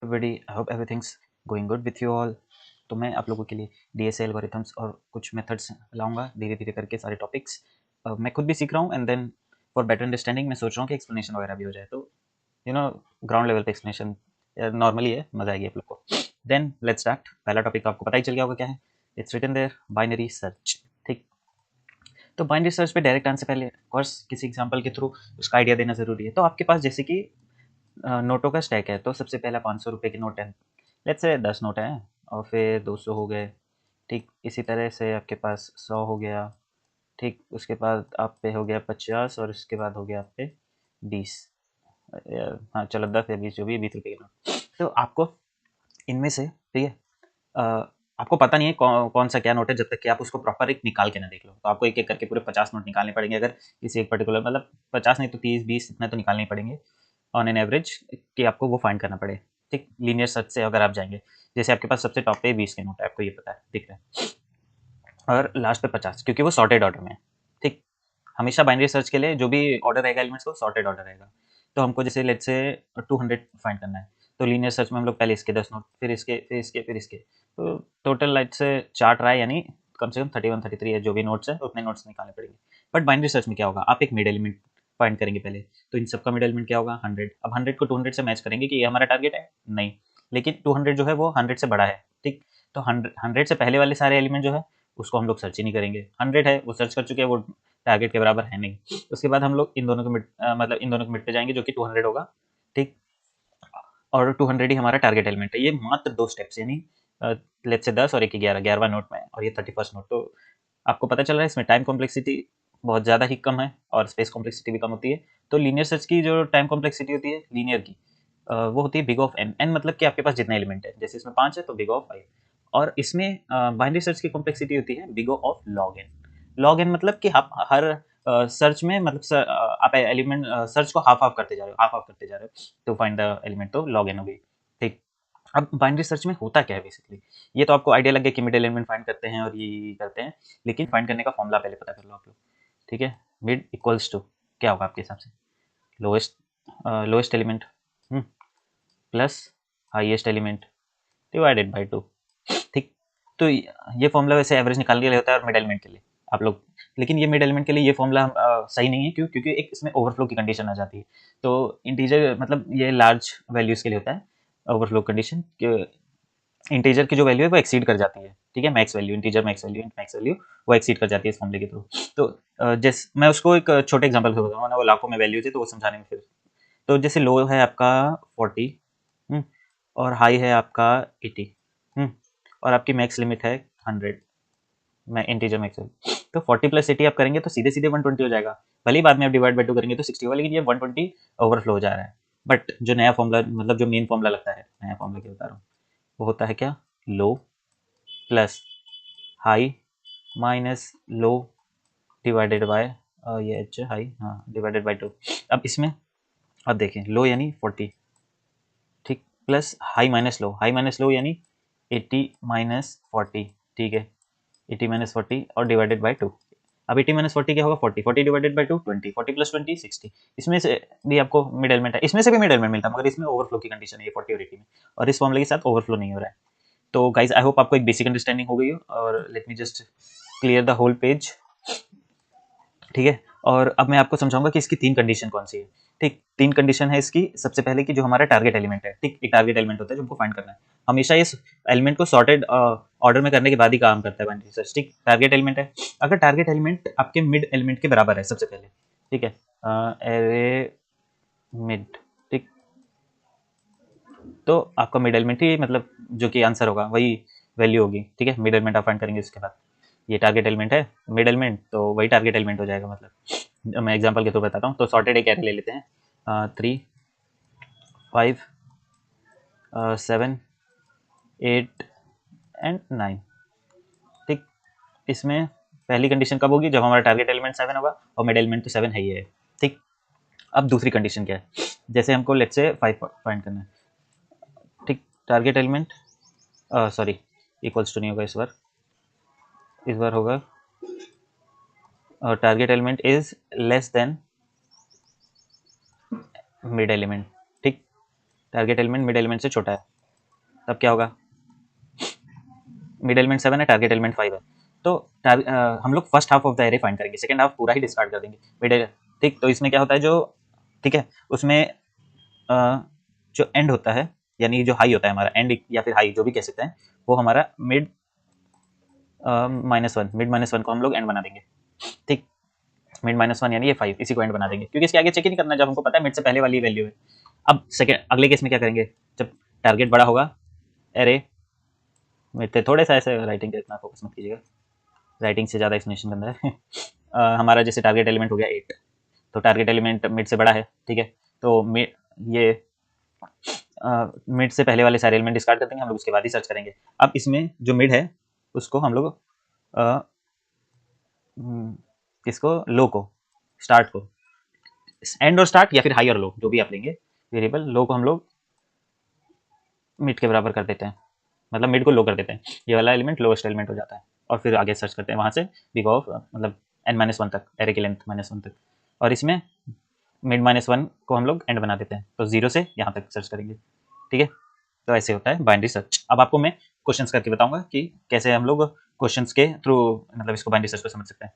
Everybody, I hope everything's going good with you all. तो मैं आप लोगों के लिए डीएसए एल्गोरिथम्स और कुछ मेथड्स लाऊंगा धीरे धीरे करके सारे टॉपिक्स। मैं खुद भी सीख रहा हूँ and then for better understanding मैं सोच रहा हूँ कि एक्सप्लेनेशन वगैरह भी हो जाए, तो यू नो ग्राउंड लेवल पे एक्सप्लेनेशन नॉर्मली है, मजा आएगी आप लोग को। Then let's start. पहला टॉपिक तो आपको पता ही चल गया होगा क्या है। It's written there, binary search. ठीक, तो बाइनरी सर्च पे डायरेक्ट आंसर पहले कोर्स किसी एग्जांपल के थ्रू उसका आइडिया देना जरूरी है। तो आपके पास जैसे कि नोटों का स्टैक है, तो सबसे पहला 500 रुपये के नोट है, लेट्स से 10 नोट हैं, और फिर 200 हो गए। ठीक, इसी तरह से आपके पास 100 हो गया। ठीक, उसके बाद आप पे हो गया 50, और उसके बाद हो गया आप पे 20। हाँ चलो 10 या 20 जो भी 20 रुपये के नोट। तो आपको इनमें से, ठीक है, आपको पता नहीं है कौन सा क्या नोट है जब तक कि आप उसको प्रॉपर एक निकाल के ना देख लो। तो आपको एक एक करके पूरे 50 नोट निकालने पड़ेंगे, अगर किसी एक पर्टिकुलर, मतलब 50 नहीं तो 30-20 इतना तो निकालने ही पड़ेंगे ऑन एन एवरेज, कि आपको वो फाइंड करना पड़े। ठीक, लीनियर सर्च से अगर आप जाएंगे, जैसे आपके पास सबसे टॉप पे 20 के नोट है, आपको ये पता है, दिख रहा है, और लास्ट पे 50, क्योंकि वो सॉर्टेड ऑर्डर में है। ठीक, हमेशा बाइनरी सर्च के लिए जो भी ऑर्डर रहेगा एलिमेंट्स को, सॉर्टेड ऑर्डर रहेगा। तो हमको जैसे लेट्स से 200 फाइंड करना है, तो लीनियर सर्च में हम लोग पहले इसके 10 नोट, फिर इसके, फिर इसके, फिर इसके, तो टोटल लेट्स से 4 ट्राई, यानी कम से कम 31-33 है जो भी नोट्स है, उतने नोट्स निकालने पड़ेंगे। बट बाइनरी सर्च में क्या होगा, आप एक मिड एलिमेंट फाइंड करेंगे पहले, तो इन सबका मिड एलिमेंट क्या होगा, 100। अब 100 को 200 से मैच करेंगे कि ये हमारा टारगेट है, नहीं, लेकिन 200 जो है वो 100 से बड़ा है। ठीक, तो 100 से पहले वाले सारे एलिमेंट जो है उसको हम लोग सर्च ही नहीं करेंगे। 100 है वो सर्च कर चुके हैं, वो टारगेट के बराबर है नहीं। उसके बाद हम लोग इन दोनों के मिड, मतलब इन दोनों के मिड पे जाएंगे जो कि 200 होगा। ठीक, और 200 ही हमारा टारगेट एलिमेंट है। ये मात्र 2 स्टेप्स, यानी लेट्स से 10 और एक 11, 11वां नोट में, और ये 31st नोट। तो आपको पता चल रहा है इसमें टाइम कॉम्प्लेक्सिटी बहुत ज़्यादा ही कम है और स्पेस कॉम्प्लेक्सिटी भी कम होती है। तो लीनियर सर्च की जो टाइम कॉम्प्लेक्सिटी होती है लीनियर की, वो होती है बिग ऑफ एन। एन मतलब कि आपके पास जितने एलिमेंट है, जैसे इसमें 5 है तो बिग ऑफ 5। और इसमें बाइनरी सर्च की कॉम्प्लेक्सिटी होती है big of log n. Log n मतलब कि आप हर सर्च में, मतलब आप एलिमेंट सर्च को हाफ हाफ करते जा रहे हो, हाफ हाफ करते जा रहे हो टू फाइंड द एलिमेंट, तो लॉग एन हो गई। ठीक, अब बाइनरी सर्च में होता क्या है बेसिकली, ये तो आपको आइडिया लग गया कि मिड एलिमेंट फाइंड करते हैं और ये करते हैं, लेकिन फाइंड करने का फॉर्मूला पहले पता कर लो आप लोग। ठीक है, मिड इक्वल्स टू क्या होगा आपके हिसाब से, lowest lowest element plus highest element divided by 2। ठीक, तो ये फॉर्मूला वैसे एवरेज निकालने के लिए होता है और मिड एलिमेंट के लिए आप लोग, लेकिन ये मिड एलिमेंट के लिए ये फॉर्मूला सही नहीं है। क्यों? क्योंकि एक इसमें ओवरफ्लो की कंडीशन आ जाती है। तो इंटीजर, मतलब ये लार्ज वैल्यूज के लिए होता है ओवरफ्लो कंडीशन, इंटीजर की जो वैल्यू है वो एक्सीड कर जाती है। ठीक है, max value, integer max value वो एक्सीड कर जाती है इस फॉर्मूले के थ्रू। तो जैसे मैं उसको एक छोटे एग्जांपल से बताऊंगा ना, वो लाखों में वैल्यूज है तो वो समझाने में फिर, तो जैसे लो है आपका 40, और हाई है आपका 80, और आपकी मैक्स लिमिट है 100, मैं इंटीजर मैक्स वैल्यू। तो 40 प्लस 80 आप करेंगे तो सीधे सीधे 120 हो जाएगा। भले ही बाद में आप डिवाइड बाई 2 करेंगे तो 60 होगा, लेकिन ये 120 ओवरफ्लो हो जा रहा है। बट जो नया फॉर्मूला, मतलब जो मेन फॉर्मूला लगता है, नया फॉर्मूला क्या बता रहा हूँ, वो होता है क्या, low plus high minus low divided by, ये एच हाई, हाँ, डिवाइडेड बाय 2। अब इसमें अब देखें, लो यानी 40, ठीक, प्लस हाई माइनस लो यानी 80 माइनस 40। ठीक है, 80 माइनस 40 और डिवाइडेड बाय 2। अब 80 माइनस 40 क्या होगा, 40, 40 डिवाइडेड बाय 2 20, 40 प्लस 20 60। इसमें से भी आपको मिड एलिमेंट है, इसमें से भी मिड एलिमेंट मिलता है, मगर इसमें ओवरफ्लो की कंडीशन है ये 40 और 80 में, और इस फॉर्मूले के साथ ओवरफ्लो नहीं हो रहा है। तो गाइज आई होप आपको एक बेसिक अंडरस्टैंडिंग हो गई हो, और let me just clear the whole page. ठीक है, और अब मैं आपको समझाऊंगा कि इसकी 3 कंडीशन कौन सी है। ठीक, 3 कंडीशन है इसकी। सबसे पहले कि जो हमारा टारगेट एलिमेंट है, ठीक, एक टारगेट एलिमेंट होता है जो हमको फाइंड करना है, हमेशा इस एलिमेंट को सॉर्टेड ऑर्डर में करने के बाद ही काम करता है बाइनरी सर्च। ठीक, टारगेट एलिमेंट है, अगर टारगेट एलिमेंट आपके मिड एलिमेंट के बराबर है सबसे पहले, ठीक है, एरे मिड, ठीक, तो आपका मिड एलिमेंट ही, मतलब जो कि आंसर होगा वही वैल्यू होगी। ठीक है, मिड एलिमेंट आप फाइंड करेंगे उसके बाद, ये टारगेट एलिमेंट है, मिड एलिमेंट, तो वही टारगेट एलिमेंट हो जाएगा। मतलब मैं एग्जांपल के थ्रू बताता हूँ। तो सॉर्टेड एक एरे ले लेते हैं, 3 5 7 8 एंड 9। ठीक, इसमें पहली कंडीशन कब होगी, जब हमारा टारगेट एलिमेंट 7 होगा, और मिड एलिमेंट तो 7 है ही है। ठीक, अब दूसरी कंडीशन क्या है, जैसे हमको लेट्स से 5 फाइंड करना है। ठीक, target element, sorry, equals to नहीं होगा इस बार होगा target element is less than mid element. ठीक, टारगेट एलिमेंट मिड एलिमेंट से छोटा है, तब क्या होगा? मिड एलिमेंट 7 है, टारगेट एलिमेंट 5 है, तो हम लोग first half of the array find करेंगे, सेकंड हाफ पूरा ही डिस्कार्ड कर देंगे मिड। ठीक, तो इसमें क्या होता है जो, ठीक है, उसमें जो एंड होता है, यानी जो हाई होता है हमारा एंड या फिर हाई जो भी कह सकते हैं, वो हमारा मिड -1, मिड -1 को हम लोग एंड बना देंगे। ठीक, मिड -1 यानी ये 5, इसी को एंड बना देंगे, क्योंकि इसके आगे चेक ही नहीं करना जब हमको पता है मिड से पहले वाली वैल्यू है। अब सेकंड अगले केस में क्या करेंगे, जब टारगेट बड़ा होगा, एरे में थोड़े सा ऐसे राइटिंग पे इतना फोकस मत कीजिएगा, राइटिंग से ज़्यादा एक्सप्लेनेशन करना है। हमारा जैसे टारगेट एलिमेंट हो गया 8, तो टारगेट एलिमेंट मिड से बड़ा है, ठीक है, तो मिड ये मिड से पहले वाले सारे एलिमेंट डिस्कार्ड कर देंगे हम लोग, उसके बाद ही सर्च करेंगे। अब इसमें जो मिड है उसको हम लोग किसको, लो को, स्टार्ट को, एंड और स्टार्ट या फिर हाई और लो जो भी आप लेंगे वेरिएबल, लो को हम लोग मिड के बराबर कर देते हैं, मतलब मिड को लो कर देते हैं, ये वाला एलिमेंट लोएस्ट एलिमेंट हो जाता है, और फिर आगे सर्च करते हैं वहाँ से बिग ऑफ मतलब n-1 तक, एरे की लेंथ -1 तक, और इसमें मिड -1 को हम लोग एंड बना देते हैं, तो 0 से यहाँ तक सर्च करेंगे। ठीक है, तो ऐसे होता है बाइनरी सर्च। अब आपको मैं क्वेश्चंस करके बताऊंगा कि कैसे हम लोग क्वेश्चंस के थ्रू मतलब इसको बाइनरी सर्च को समझ सकते हैं।